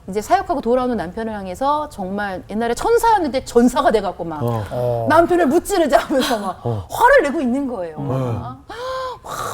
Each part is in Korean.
이제 사역하고 돌아오는 남편을 향해서 정말 옛날에 천사였는데 전사가 돼갖고 막 남편을 무찌르자 하면서 막 화를 내고 있는 거예요. 와,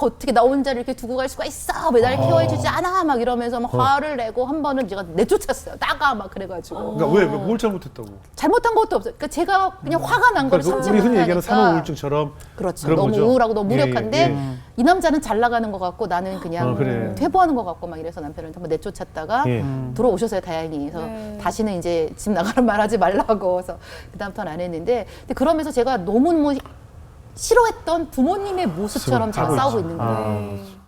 어떻게 나 혼자 이렇게 두고 갈 수가 있어? 왜 날 케어해주지 않아? 막 이러면서 막 화를 내고 한 번은 제가 내쫓았어요. 나가 막 그래가지고. 그러니까 왜 뭘 잘못했다고? 잘못한 것도 없어요. 그러니까 제가 그냥 화가 난 거를 참지 우리 흔히 얘기하는 못하니까. 산후우울증처럼 그렇죠. 그런 너무 거죠. 우울하고 너무 무력한데 예. 이 남자는 잘 나가는 것 같고 나는 그냥 그래. 퇴보하는 것 같고 막 이래서 남편을 한번 내쫓았다가 예. 들어오셨어요, 다행히. 그래서 다시는 이제 집 나가는 말 하지 말라고 해서 그다음부터는 안 했는데 근데 그러면서 제가 너무너무 싫어했던 부모님의 모습처럼 제가 하고 싸우고 있죠. 있는 거예요.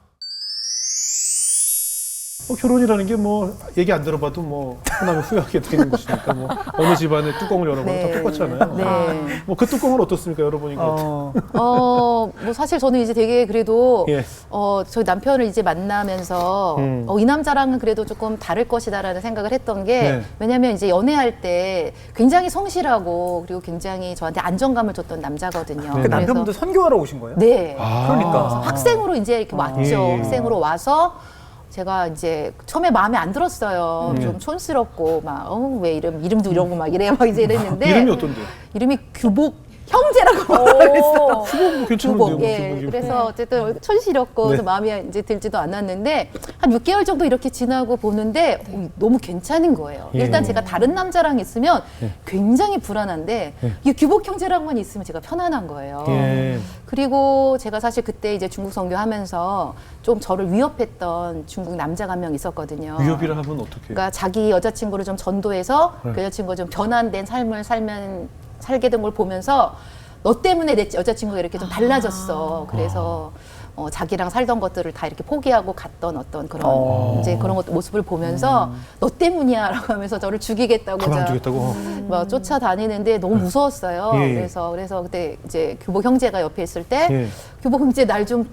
결혼이라는 게 뭐 얘기 안 들어봐도 뭐 하나면 후회하게 되는 것이니까 뭐 어느 집안에 뚜껑을 열어보면 네. 다 똑같잖아요. 네. 뭐 그 뚜껑은 어떻습니까? 열어보니까 뭐 사실 저는 이제 되게 그래도 예. 저희 남편을 이제 만나면서 이 남자랑은 그래도 조금 다를 것이다라는 생각을 했던 게 네. 왜냐면 이제 연애할 때 굉장히 성실하고 그리고 굉장히 저한테 안정감을 줬던 남자거든요. 그 남편분도 선교하러 오신 거예요? 네. 그러니까. 그래서 학생으로 이제 이렇게 왔죠. 예. 학생으로 와서 제가 이제 처음에 마음에 안 들었어요. 좀 촌스럽고 막 왜 이름도 이러고 막 이래 막 이제 이랬는데 이름이 어떤데? 이름이 규복 형제라고 말했어요. 규복 괜찮은데요. 규복. 예. 규복이. 그래서 어쨌든 촌스럽고 네. 그래서 마음에 이제 들지도 않았는데 한 6개월 정도 이렇게 지나고 보는데 너무 괜찮은 거예요. 예. 일단 제가 다른 남자랑 있으면 굉장히 불안한데 이 규복 형제랑만 있으면 제가 편안한 거예요. 예. 그리고 제가 사실 그때 이제 중국 선교하면서 좀 저를 위협했던 중국 남자가 한 명 있었거든요. 위협이라 하면 어떻게? 그러니까 자기 여자친구를 좀 전도해서 그 여자친구가 좀 변환된 삶을 살게 된 걸 보면서 너 때문에 내 여자친구가 이렇게 좀 달라졌어. 그래서 자기랑 살던 것들을 다 이렇게 포기하고 갔던 어떤 그런 이제 그런 것 모습을 보면서 너 때문이야라고 하면서 저를 죽이겠다고 가만두겠다고. 막 쫓아다니는데 너무 무서웠어요. 예. 그래서 그때 이제 규복 형제가 옆에 있을 때 예. 규복 형제 날 좀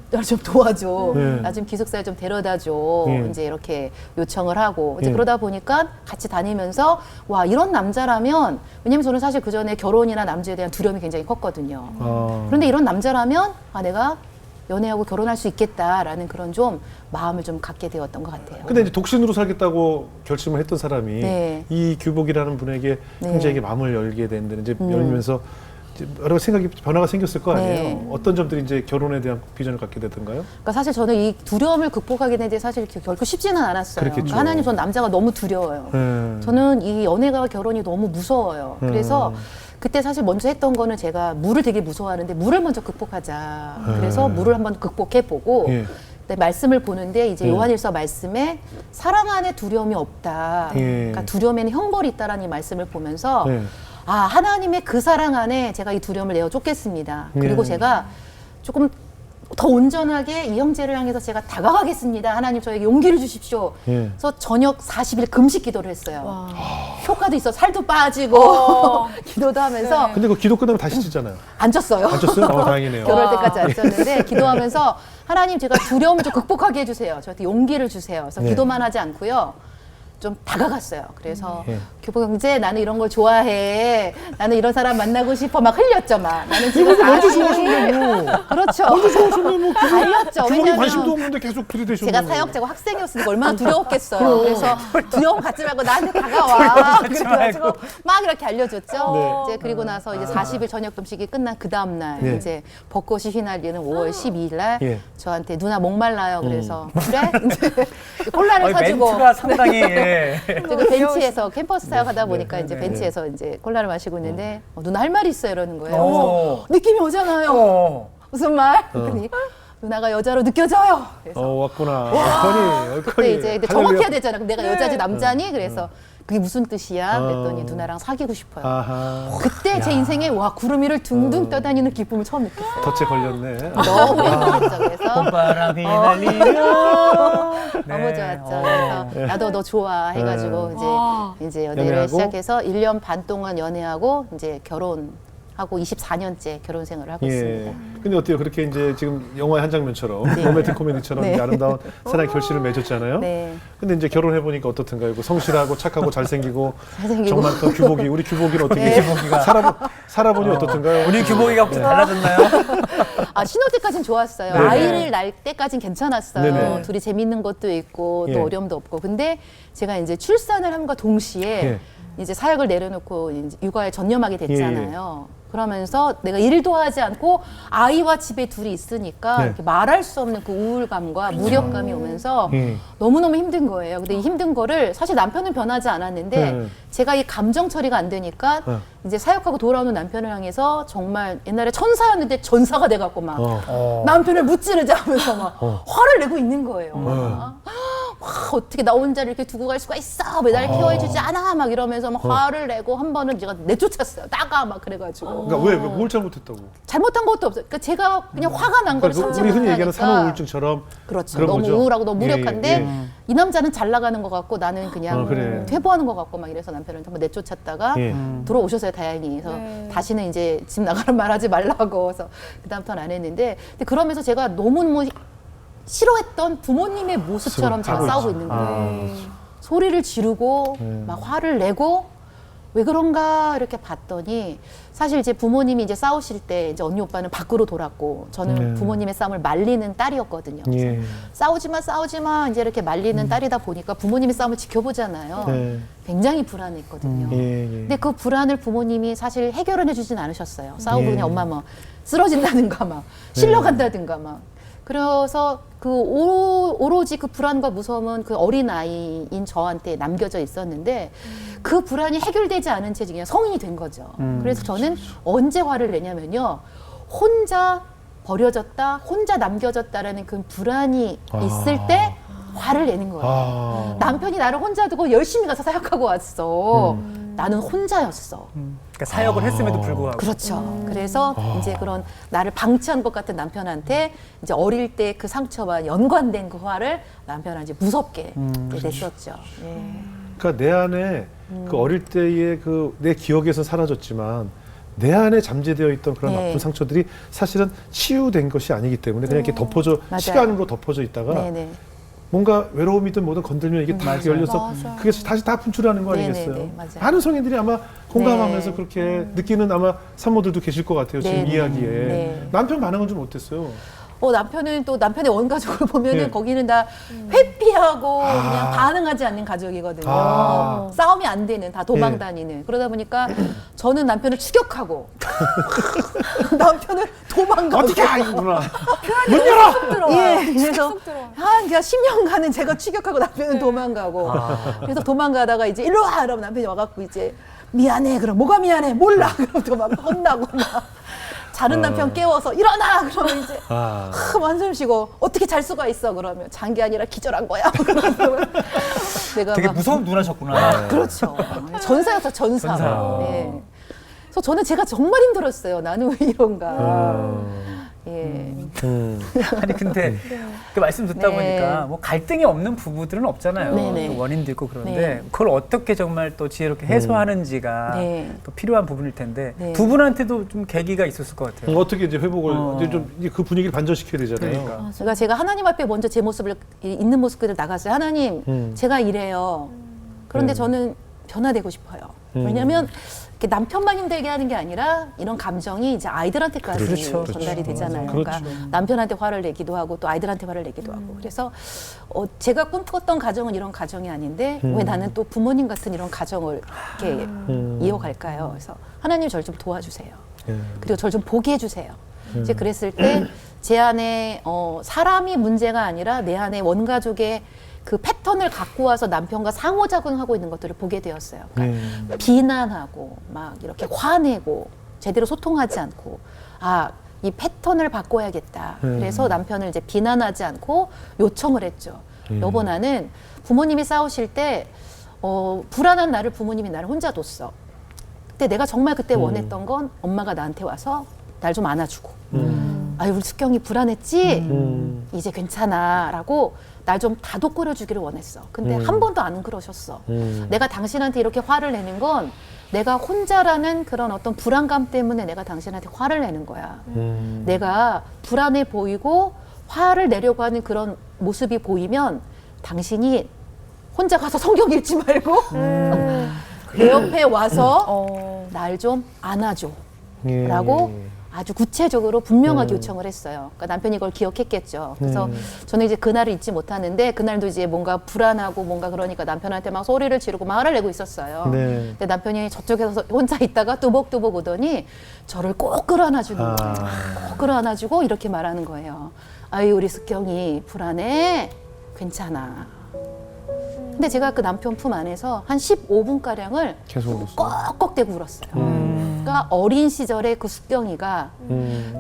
도와줘. 예. 나 좀 기숙사에 좀 데려다 줘. 예. 이제 이렇게 요청을 하고 이제 예. 그러다 보니까 같이 다니면서 와 이런 남자라면 왜냐면 저는 사실 그 전에 결혼이나 남자에 대한 두려움이 굉장히 컸거든요. 그런데 이런 남자라면 내가 연애하고 결혼할 수 있겠다라는 그런 좀 마음을 좀 갖게 되었던 것 같아요. 근데 이제 독신으로 살겠다고 결심을 했던 사람이 네. 이 규복이라는 분에게 네. 형제에게 마음을 열게 되는데 이제 열면서 이제 여러 생각이 변화가 생겼을 거 아니에요. 네. 어떤 점들이 이제 결혼에 대한 비전을 갖게 되던가요? 그러니까 사실 저는 이 두려움을 극복하게 되는데 사실 결코 쉽지는 않았어요. 그렇겠죠. 그러니까 하나님 전 남자가 너무 두려워요. 저는 이 연애가 결혼이 너무 무서워요. 그래서 그때 사실 먼저 했던 거는 제가 물을 되게 무서워하는데 물을 먼저 극복하자. 그래서 물을 한번 극복해보고 예. 말씀을 보는데 이제 예. 요한일서 말씀에 사랑 안에 두려움이 없다. 예. 그러니까 두려움에는 형벌이 있다라는 이 말씀을 보면서 예. 하나님의 그 사랑 안에 제가 이 두려움을 내어 쫓겠습니다. 그리고 예. 제가 조금 더 온전하게 이 형제를 향해서 제가 다가가겠습니다. 하나님 저에게 용기를 주십시오. 예. 그래서 저녁 40일 금식 기도를 했어요. 효과도 있어. 살도 빠지고 기도도 하면서 근데 그 기도 끝나면 다시 찢잖아요. 안 쪘어요. 안 쪘어요? 다행이네요. 결혼할 때까지 안 쪘는데 기도하면서 하나님 제가 두려움을 좀 극복하게 해주세요. 저한테 용기를 주세요. 그래서 예. 기도만 하지 않고요. 좀 다가갔어요. 그래서 예. 교복 형제 나는 이런 걸 좋아해. 나는 이런 사람 만나고 싶어. 막 흘렸죠. 막 나는 지금 이거 먼저 40일 좋아하셨네요. 그렇죠. 먼저 좋아하셨네. 뭐 알렸죠. 규복에 왜냐면 관심도 없는데 계속 들이대셨네. 제가 사역자고 학생이었으니까 얼마나 두려웠겠어요. 그래서 두려움 갖지 말고 나한테 다가와. 그래가지고 막 이렇게 알려줬죠. 네. 이제 그리고 나서 이제 40일 저녁 금식이 끝난 그 다음 날 네. 이제 벚꽃이 휘날리는 5월 12일 날 예. 저한테 누나 목말라요. 그래서 그래? 이제 콜라를 사주고 멘트가 상당히 예. 지금 벤치에서 캠퍼스 사역하다 보니까 네, 이제 네, 벤치에서 이제 콜라를 마시고 있는데 누나 할 말이 있어요 이러는 거예요. 오. 그래서 느낌이 오잖아요. 무슨 말? 그랬더니 누나가 여자로 느껴져요. 그래서 왔구나. 그때 이제 근데 정확해야 되잖아. 그럼 내가 네. 여자지 남자니? 그래서 그게 무슨 뜻이야? 그랬더니 누나랑 사귀고 싶어요. 아하. 그때 제 인생에 와 구름 위를 둥둥 떠다니는 기쁨을 처음 느꼈어요. 덫에 걸렸네. 너무 행복했죠. 그래서 봄바람이 날리며 너무 좋았죠. 그래서 나도 너 좋아 해가지고 이제 연애를 연애하고? 시작해서 1년 반 동안 연애하고 이제 결혼하고 24년째 결혼 생활을 하고 있습니다. 근데 어때요? 그렇게 이제 지금 영화의 한 장면처럼 네. 로맨틱 코미디처럼 네. 이제 아름다운 사랑의 결실을 맺었잖아요. 네. 근데 이제 결혼해 보니까 어떻든가요? 그 성실하고 착하고 잘생기고 잘생기고. 정말 또 규복이 우리 규복이는 어떻게 네. 살아보니 어떻든가요? 우리 규복이가 혹시 달라졌나요? 신혼 때까지는 좋았어요. 네네. 아이를 낳을 때까지는 괜찮았어요. 네네. 둘이 재밌는 것도 있고 예. 또 어려움도 없고. 근데 제가 이제 출산을 함과 동시에 예. 이제 사역을 내려놓고 이제 육아에 전념하게 됐잖아요. 그러면서 내가 일도 하지 않고 아이와 집에 둘이 있으니까 네. 이렇게 말할 수 없는 그 우울감과 무력감이 오면서 예. 너무너무 힘든 거예요. 근데 이 힘든 거를 사실 남편은 변하지 않았는데 네. 제가 이 감정 처리가 안 되니까 네. 이제 사역하고 돌아오는 남편을 향해서 정말 옛날에 천사였는데 전사가 돼갖고 막 남편을 무찌르자 하면서 막 화를 내고 있는 거예요. 막. 와, 어떻게 나 혼자를 이렇게 두고 갈 수가 있어? 왜 날 케어해주지 않아? 막 이러면서 막 화를 내고 한 번은 제가 내쫓았어요. 나가 막 그래가지고 그러니까 왜 뭘 잘못했다고? 잘못한 것도 없어요. 그러니까 제가 그냥 화가 난 걸 그러니까 참지 우리 흔히 얘기하는 못하니까. 산후우울증처럼 그렇죠. 그런 너무 거죠? 우울하고 너무 무력한데 예, 예. 이 남자는 잘 나가는 것 같고 나는 그냥 그래. 퇴보하는 것 같고 막 이래서 남편을 한번 내쫓았다가 예. 들어오셨어요, 다행히. 그래서 다시는 이제 집 나가는 말 하지 말라고. 그래서 그다음부터는 안 했는데 근데 그러면서 제가 너무너무 싫어했던 부모님의 모습처럼 제가 하고 싸우고 있죠. 있는 거예요. 소리를 지르고 막 화를 내고 왜 그런가 이렇게 봤더니 사실 이제 부모님이 이제 싸우실 때 이제 언니 오빠는 밖으로 돌았고 저는 부모님의 싸움을 말리는 딸이었거든요. 예. 싸우지 마 이제 이렇게 말리는 딸이다 보니까 부모님의 싸움을 지켜보잖아요. 네. 굉장히 불안했거든요. 예. 예. 근데 그 불안을 부모님이 사실 해결은 해주진 않으셨어요. 싸우고 예. 그냥 엄마 뭐 쓰러진다든가 막 실려간다든가 막. 그래서 그 오로지 그 불안과 무서움은 그 어린 아이인 저한테 남겨져 있었는데 그 불안이 해결되지 않은 채 그냥 성인이 된 거죠. 그래서 저는 언제 화를 내냐면요. 혼자 버려졌다, 혼자 남겨졌다라는 그 불안이 있을 때 화를 내는 거예요. 남편이 나를 혼자 두고 열심히 가서 사역하고 왔어. 나는 혼자였어. 그러니까 사역을 했음에도 불구하고. 그렇죠. 그래서 이제 그런 나를 방치한 것 같은 남편한테 이제 어릴 때 그 상처와 연관된 그 화를 남편한테 무섭게 이제 냈었죠. 예. 그러니까 내 안에 그 어릴 때의 그 내 기억에서 사라졌지만 내 안에 잠재되어 있던 그런 네. 아픈 상처들이 사실은 치유된 것이 아니기 때문에 그냥 이렇게 덮어져 맞아요. 시간으로 덮어져 있다가 네네. 뭔가 외로움이든 뭐든 건들면 이게 다 열려서 맞아요. 그게 다시 다 분출하는 거 네네네, 아니겠어요? 맞아요. 많은 성인들이 아마 공감하면서 네. 그렇게 느끼는 아마 산모들도 계실 것 같아요. 지금 네네. 이야기에. 네. 남편 반응은 좀 어땠어요? 남편은 또 남편의 원가족을 보면은 네. 거기는 다 회피하고 그냥 반응하지 않는 가족이거든요. 아. 싸움이 안 되는 다 도망 예. 다니는. 그러다 보니까 저는 남편을 추격하고 남편은 도망가고. 어떻게 하는구나. 문 열어! 예, 그래서 쏙 들어와. 한 그냥 10년간은 제가 추격하고 남편은 도망가고 그래서 도망가다가 이제 일로 와! 그러면 남편이 와갖고 이제 미안해. 그럼 뭐가 미안해? 몰라. 그럼 또 막 혼나고 막 자는 남편 깨워서 일어나! 그러면 이제 한숨 쉬고 어떻게 잘 수가 있어? 그러면 잔 게 아니라 기절한 거야. 그러면 내가 되게 막 무서운 누나셨구나. 그렇죠. 전사였어, 전사. 전사. 네. 그래서 저는 제가 정말 힘들었어요. 나는 왜 이런가. 예. 아니 근데 그 말씀 듣다 네. 보니까 뭐 갈등이 없는 부부들은 없잖아요. 네네. 또 원인도 있고 그런데 네. 그걸 어떻게 정말 또 지혜롭게 해소하는지가 네. 또 필요한 부분일 텐데 네. 두 분한테도 좀 계기가 있었을 것 같아요. 어떻게 이제 회복을 이제 좀 그 분위기를 반전시켜야 되잖아요. 그러니까. 그러니까 제가 하나님 앞에 먼저 제 모습을 있는 모습 그대로 나갔어요. 하나님, 제가 이래요. 그런데 저는 변화되고 싶어요. 왜냐하면 이렇게 남편만 힘들게 하는 게 아니라 이런 감정이 이제 아이들한테까지 그렇죠. 전달이 되잖아요. 그렇죠. 그러니까 남편한테 화를 내기도 하고 또 아이들한테 화를 내기도 하고. 그래서 제가 꿈꿨던 가정은 이런 가정이 아닌데 왜 나는 또 부모님 같은 이런 가정을 이렇게 이어갈까요? 그래서 하나님 절 좀 도와주세요. 그리고 절 좀 보게 해주세요. 이제 그랬을 때 제 안에 사람이 문제가 아니라 내 안에 원가족의 그 패턴을 갖고 와서 남편과 상호작용하고 있는 것들을 보게 되었어요. 그러니까 비난하고 막 이렇게 화내고 제대로 소통하지 않고 이 패턴을 바꿔야겠다. 그래서 남편을 이제 비난하지 않고 요청을 했죠. 여보 나는 부모님이 싸우실 때 불안한 나를 부모님이 나를 혼자 뒀어. 근데 내가 정말 그때 원했던 건 엄마가 나한테 와서 날 좀 안아주고 아유 우리 숙경이 불안했지? 이제 괜찮아 라고 날 좀 다독거려 주기를 원했어. 근데 한 번도 안 그러셨어. 내가 당신한테 이렇게 화를 내는 건 내가 혼자라는 그런 어떤 불안감 때문에 내가 당신한테 화를 내는 거야. 내가 불안해 보이고 화를 내려고 하는 그런 모습이 보이면 당신이 혼자 가서 성경 읽지 말고 내 옆에 와서 날 좀 안아줘 라고 아주 구체적으로 분명하게 네. 요청을 했어요. 그러니까 남편이 이걸 기억했겠죠. 그래서 네. 저는 이제 그날을 잊지 못하는데 그날도 이제 뭔가 불안하고 뭔가 그러니까 남편한테 막 소리를 지르고 막 화를 내고 있었어요. 네. 근데 남편이 저쪽에서 혼자 있다가 뚜벅뚜벅 오더니 저를 꼭 끌어안아주는 거예요. 꼭 끌어안아주고 이렇게 말하는 거예요. 아유 우리 숙경이 불안해? 괜찮아. 근데 제가 그 남편 품 안에서 한 15분가량을 계속 울었어요. 꺽꺽대고 울었어요. 그러니까 어린 시절에 그 숙경이가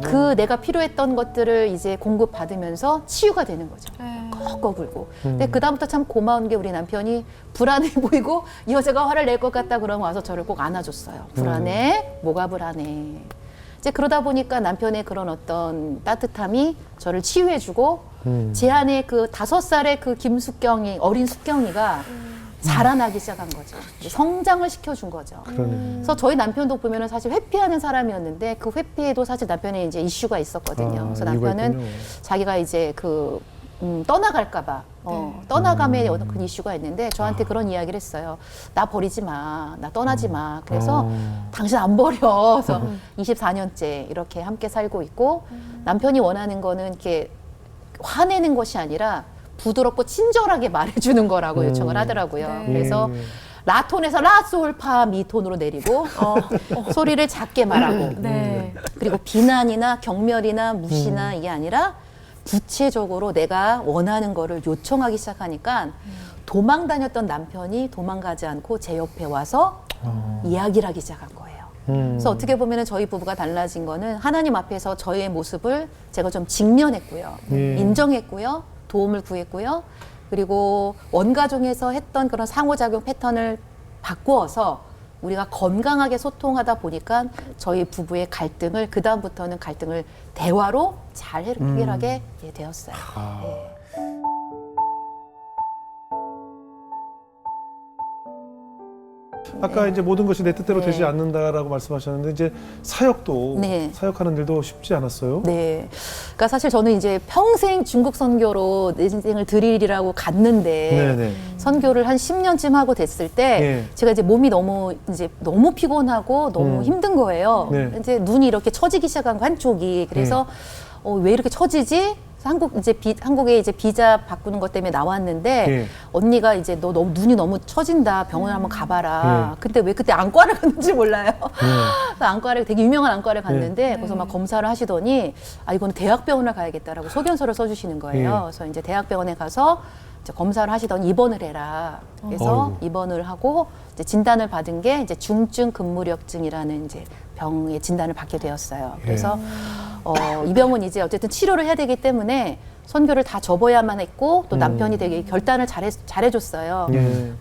그 내가 필요했던 것들을 이제 공급받으면서 치유가 되는 거죠. 꺽꺽 울고. 근데 그다음부터 참 고마운 게 우리 남편이 불안해 보이고 이 여자가 화를 낼 것 같다 그러면 와서 저를 꼭 안아줬어요. 불안해? 뭐가 불안해? 이제 그러다 보니까 남편의 그런 어떤 따뜻함이 저를 치유해주고 제 안에 그 5살의 그 김숙경이 어린 숙경이가 자라나기 시작한 거죠. 성장을 시켜준 거죠. 그러네. 그래서 저희 남편도 보면은 사실 회피하는 사람이었는데 그 회피에도 사실 남편의 이제 이슈가 있었거든요. 그래서 이유가 남편은 있군요. 자기가 이제 그 떠나갈까봐 떠나감에 어떤 큰 이슈가 있는데 저한테 그런 이야기를 했어요. 나 버리지 마, 나 떠나지 마. 그래서 당신 안 버려. 그래서 24년째 이렇게 함께 살고 있고 남편이 원하는 거는 이렇게 화내는 것이 아니라 부드럽고 친절하게 말해주는 거라고 요청을 하더라고요. 네. 그래서 라톤에서 라솔파 미톤으로 내리고 소리를 작게 말하고 네. 그리고 비난이나 경멸이나 무시나 이게 아니라 구체적으로 내가 원하는 거를 요청하기 시작하니까 도망 다녔던 남편이 도망가지 않고 제 옆에 와서 이야기를 하기 시작한 거예요. 그래서 어떻게 보면 저희 부부가 달라진 거는 하나님 앞에서 저의 모습을 제가 좀 직면했고요. 인정했고요. 도움을 구했고요. 그리고 원가족에서 했던 그런 상호작용 패턴을 바꾸어서 우리가 건강하게 소통하다 보니까 저희 부부의 갈등을 그다음부터는 갈등을 대화로 잘 해결하게 되었어요. 네. 아까 이제 모든 것이 내 뜻대로 네. 되지 않는다라고 말씀하셨는데 이제 사역도 네. 사역하는 일도 쉽지 않았어요. 네. 그러니까 사실 저는 이제 평생 중국 선교로 내 인생을 드리리라고 갔는데 네네. 선교를 한 10년쯤 하고 됐을 때 예. 제가 이제 몸이 너무 피곤하고 너무 힘든 거예요. 네. 이제 눈이 이렇게 처지기 시작한 거 한쪽이. 그래서 왜 이렇게 처지지? 한국에 이제 비자 바꾸는 것 때문에 나왔는데 예. 언니가 이제 너 너무 눈이 너무 처진다. 병원에 한번 가봐라. 근데 왜 그때 안과를 갔는지 몰라요. 그래서 안과를 되게 유명한 안과를 갔는데 거기서 막 검사를 하시더니 이거는 대학병원을 가야겠다라고 소견서를 써주시는 거예요. 예. 그래서 이제 대학병원에 가서 이제 검사를 하시더니 입원을 해라. 그래서 입원을 하고 이제 진단을 받은 게 이제 중증 근무력증이라는 이제 병의 진단을 받게 되었어요. 그래서 이 병은 이제 어쨌든 치료를 해야 되기 때문에 선교를 다 접어야만 했고 또 남편이 되게 결단을 잘해줬어요.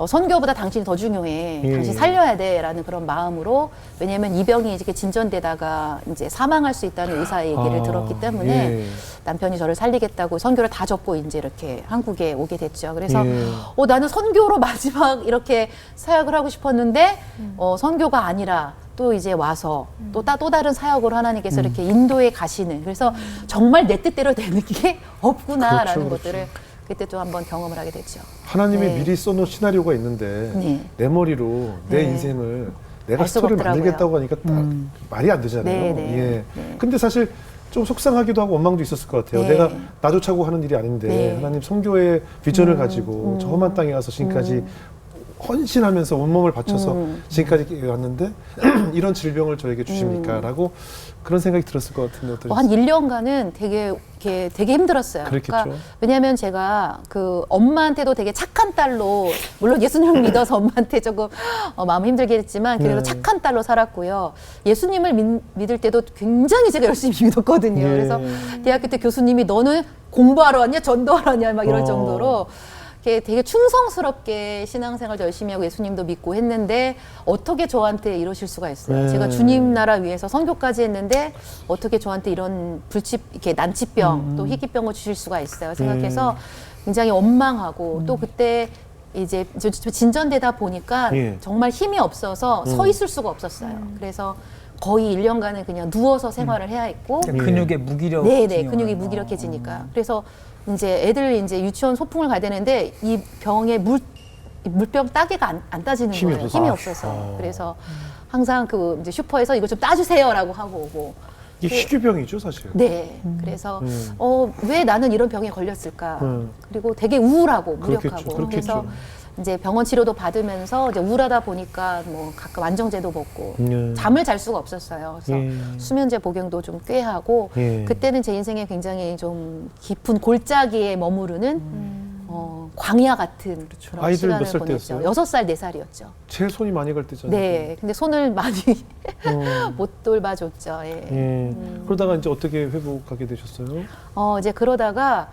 선교보다 당신이 더 중요해. 당신 살려야 돼라는 그런 마음으로 왜냐하면 이 병이 이렇게 진전되다가 이제 사망할 수 있다는 의사 얘기를 들었기 때문에 남편이 저를 살리겠다고 선교를 다 접고 이제 이렇게 한국에 오게 됐죠. 그래서 나는 선교로 마지막 이렇게 사역을 하고 싶었는데 선교가 아니라 또 이제 와서 또 다른 사역으로 하나님께서 이렇게 인도에 가시는 그래서 정말 내 뜻대로 되는 게 없구나라는 그렇죠, 것들을 그때 또 한번 경험을 하게 됐죠. 하나님이 네. 미리 써놓은 시나리오가 있는데 네. 내 머리로 내 네. 인생을 내가 알 수가 스토리를 없더라고요. 만들겠다고 하니까 말이 안 되잖아요. 네, 네. 예. 네. 근데 사실 좀 속상하기도 하고 원망도 있었을 것 같아요. 네. 내가 나조차고 하는 일이 아닌데 네. 하나님 선교의 비전을 가지고 저 험한 땅에 가서 지금까지 헌신하면서 온몸을 바쳐서 지금까지 왔는데 이런 질병을 저에게 주십니까? 라고 그런 생각이 들었을 것 같은데 어떠셨어요? 한 1년간은 되게 힘들었어요. 그랬겠죠. 그러니까 왜냐하면 제가 그 엄마한테도 되게 착한 딸로 물론 예수님을 믿어서 엄마한테 조금 마음 힘들게 했지만 그래도 네. 착한 딸로 살았고요. 예수님을 믿을 때도 굉장히 제가 열심히 믿었거든요. 네. 그래서 대학교 때 교수님이 너는 공부하러 왔냐 전도하러 왔냐 막 이럴 정도로 되게 충성스럽게 신앙생활도 열심히 하고 예수님도 믿고 했는데 어떻게 저한테 이러실 수가 있어요. 네. 제가 주님 나라 위해서 선교까지 했는데 어떻게 저한테 이런 이렇게 난치병 또 희귀병을 주실 수가 있어요. 생각해서 굉장히 원망하고 또 그때 이제 진전되다 보니까 예. 정말 힘이 없어서 서 있을 수가 없었어요. 그래서 거의 1년간은 그냥 누워서 생활을 해야 했고 근육의 무기력. 네네 근육이 무기력해지니까 그래서 이제 애들 이제 유치원 소풍을 가야 되는데 이 병에 물병 따개가 안 따지는 힘이 거예요. 없어서. 힘이 없어서. 그래서 항상 그 이제 슈퍼에서 이거 좀 따주세요라고 하고 오고 이게 희귀병이죠, 사실. 네. 그래서 왜 나는 이런 병에 걸렸을까? 그리고 되게 우울하고 무력하고. 그렇겠죠. 그래서 이제 병원 치료도 받으면서 이제 우울하다 보니까 뭐 가끔 안정제도 먹고 잠을 잘 수가 없었어요. 그래서 수면제 복용도 좀 꽤 하고 그때는 제 인생에 굉장히 좀 깊은 골짜기에 머무르는 광야 같은 그런 아이들 시간을 몇 살 보냈죠. 때였어요? 6살, 4살이었죠. 제일 손이 많이 갈 때잖아요. 네. 근데 손을 많이 못 돌봐줬죠. 예. 그러다가 이제 어떻게 회복하게 되셨어요? 이제 그러다가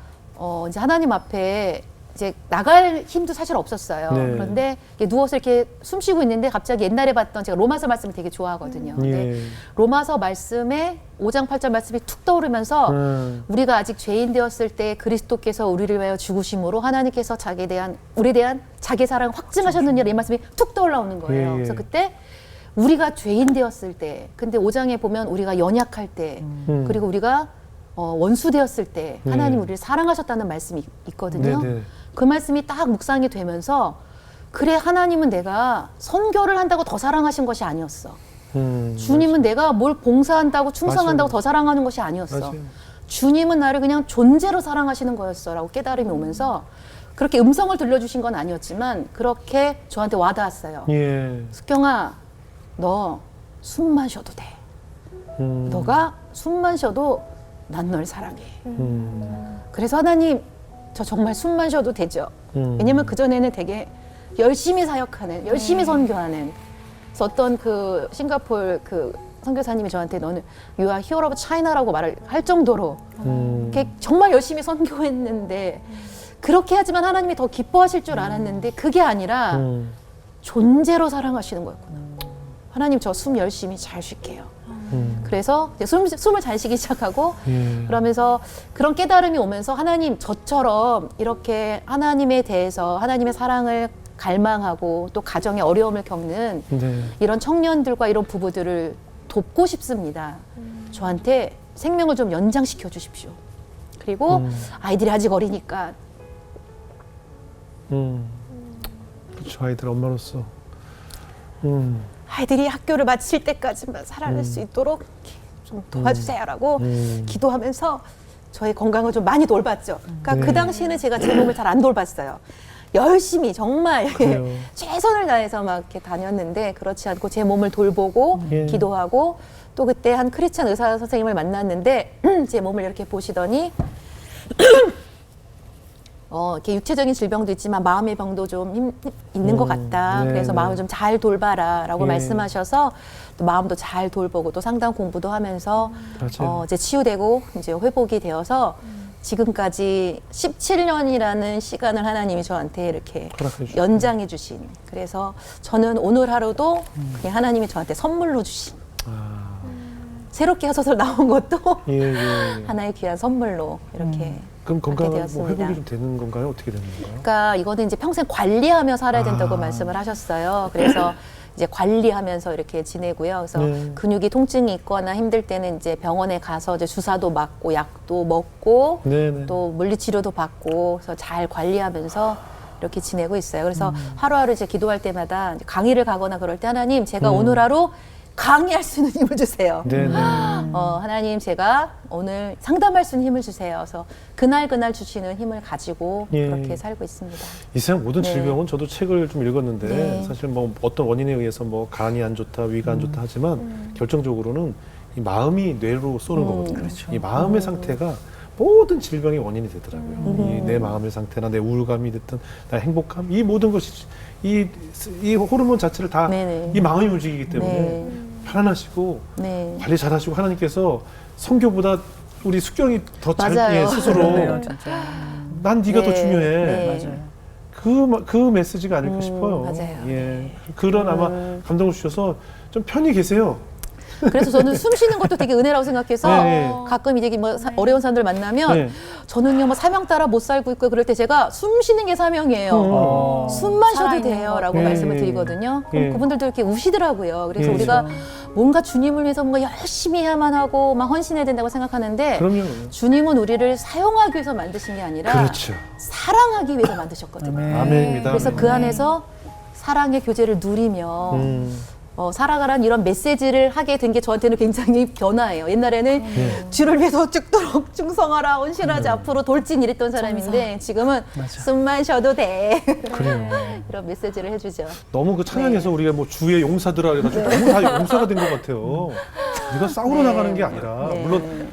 이제 하나님 앞에 이제 나갈 힘도 사실 없었어요. 네. 그런데 이렇게 누워서 이렇게 숨 쉬고 있는데 갑자기 옛날에 봤던 제가 로마서 말씀을 되게 좋아하거든요. 근데 로마서 말씀에 5장 8절 말씀이 툭 떠오르면서 우리가 아직 죄인 되었을 때 그리스도께서 우리를 위하여 죽으심으로 하나님께서 우리에 대한 자기 사랑을 확증하셨느니라 이 말씀이 툭 떠올라오는 거예요. 그래서 그때 우리가 죄인 되었을 때, 근데 5장에 보면 우리가 연약할 때, 그리고 우리가 원수 되었을 때 하나님 우리를 사랑하셨다는 말씀이 있거든요. 네네. 그 말씀이 딱 묵상이 되면서 그래 하나님은 내가 선교를 한다고 더 사랑하신 것이 아니었어. 주님은 내가 뭘 봉사한다고 충성한다고 맞아요. 더 사랑하는 것이 아니었어. 맞아요. 주님은 나를 그냥 존재로 사랑하시는 거였어라고 깨달음이 오면서 그렇게 음성을 들려주신 건 아니었지만 그렇게 저한테 와닿았어요. 숙경아, 너 숨만 쉬어도 돼. 너가 숨만 쉬어도 난 널 사랑해. 그래서 하나님, 저 정말 숨만 쉬어도 되죠. 왜냐면 그전에는 되게 열심히 사역하는, 열심히 선교하는. 그래서 어떤 그 싱가포르 그 선교사님이 저한테 너는 You are hero of China라고 말을 할 정도로 이렇게 정말 열심히 선교했는데 그렇게 하지만 하나님이 더 기뻐하실 줄 알았는데 그게 아니라 존재로 사랑하시는 거였구나. 하나님 저 숨 열심히 잘 쉴게요. 그래서 이제 숨을 잘 쉬기 시작하고 그러면서 그런 깨달음이 오면서 하나님 저처럼 이렇게 하나님에 대해서 하나님의 사랑을 갈망하고 또 가정의 어려움을 겪는 이런 청년들과 이런 부부들을 돕고 싶습니다. 저한테 생명을 좀 연장시켜 주십시오. 그리고 아이들이 아직 어리니까 그렇죠. 아이들 엄마로서 아이들이 학교를 마칠 때까지만 살아갈 수 있도록 좀 도와주세요라고 기도하면서 저의 건강을 좀 많이 돌봤죠. 그러니까 그 당시에는 제가 제 몸을 잘 안 돌봤어요. 열심히 정말 최선을 다해서 막 이렇게 다녔는데 그렇지 않고 제 몸을 돌보고 기도하고 또 그때 한 크리스찬 의사 선생님을 만났는데 제 몸을 이렇게 보시더니 이렇게 육체적인 질병도 있지만 마음의 병도 좀 있는 것 같다. 그래서 마음을 좀 잘 돌봐라라고 말씀하셔서 또 마음도 잘 돌보고 또 상담 공부도 하면서 이제 치유되고 이제 회복이 되어서 지금까지 17년이라는 시간을 하나님이 저한테 이렇게 연장해 주신. 그래서 저는 오늘 하루도 그냥 하나님이 저한테 선물로 주신. 새롭게 하소서 나온 것도 하나의 귀한 선물로 이렇게. 그럼 건강 뭐 회복이 좀 되는 건가요? 어떻게 되는 건가요? 그러니까 이거는 이제 평생 관리하며 살아야 된다고 말씀을 하셨어요. 그래서 이제 관리하면서 이렇게 지내고요. 그래서 근육이 통증이 있거나 힘들 때는 이제 병원에 가서 이제 주사도 맞고 약도 먹고 또 물리치료도 받고 그래서 잘 관리하면서 이렇게 지내고 있어요. 그래서 하루하루 이제 기도할 때마다 이제 강의를 가거나 그럴 때 하나님 제가 오늘 하루 강의할 수 있는 힘을 주세요. 하나님 제가 오늘 상담할 수 있는 힘을 주세요. 그래서 그날 주시는 힘을 가지고 그렇게 살고 있습니다. 이 세상 모든 질병은 저도 책을 좀 읽었는데 사실 뭐 어떤 원인에 의해서 뭐 간이 안 좋다, 위가 안 좋다 하지만 결정적으로는 이 마음이 뇌로 쏘는 거거든요. 그렇죠. 이 마음의 상태가 모든 질병의 원인이 되더라고요. 내 마음의 상태나 내 우울감이 됐든 나의 행복감, 이 모든 것이 이 호르몬 자체를 다 이 마음이 움직이기 때문에 편안하시고 관리 잘하시고 하나님께서 성교보다 우리 숙경이 더 잘 스스로 난 네가 더 중요해. 그 메시지가 아닐까 싶어요. 맞아요. 그런 아마 감동을 주셔서 좀 편히 계세요. 그래서 저는 숨 쉬는 것도 되게 은혜라고 생각해서 가끔 이제 뭐 어려운 사람들 만나면 저는요 뭐 사명 따라 못 살고 있고 그럴 때 제가 숨 쉬는 게 사명이에요. 숨만 쉬어도 돼요라고 말씀을 드리거든요. 그럼 그분들도 이렇게 우시더라고요. 그래서 우리가 뭔가 주님을 위해서 뭔가 열심히 해야만 하고 막 헌신해야 된다고 생각하는데 주님은 우리를 사용하기 위해서 만드신 게 아니라 사랑하기 위해서 만드셨거든요. 아멘입니다. 그래서 그 안에서 사랑의 교제를 누리며 살아가라는 이런 메시지를 하게 된 게 저한테는 굉장히 변화예요. 옛날에는 주를 위해서 죽도록 충성하라, 헌신하지 앞으로 돌진 이랬던 사람인데 지금은 맞아. 숨만 쉬어도 돼. 그래요. 이런 메시지를 해주죠. 너무 그 찬양에서 우리가 뭐 주의 용사들아 그래가지고 너무 다 용사가 된 것 같아요. 우리가 싸우러 나가는 게 아니라 네. 물론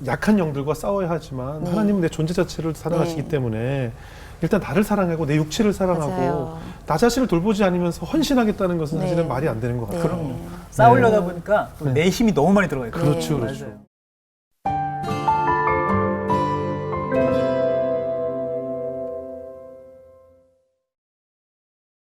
약한 영들과 싸워야 하지만 하나님은 내 존재 자체를 사랑하시기 때문에 일단 나를 사랑하고 내 육체를 사랑하고 맞아요. 나 자신을 돌보지 않으면서 헌신하겠다는 것은 네. 사실은 말이 안 되는 것 같아요. 그럼요. 싸우려다 보니까 내 힘이 너무 많이 들어가 있거든요. 그렇죠, 맞아요. 그렇죠.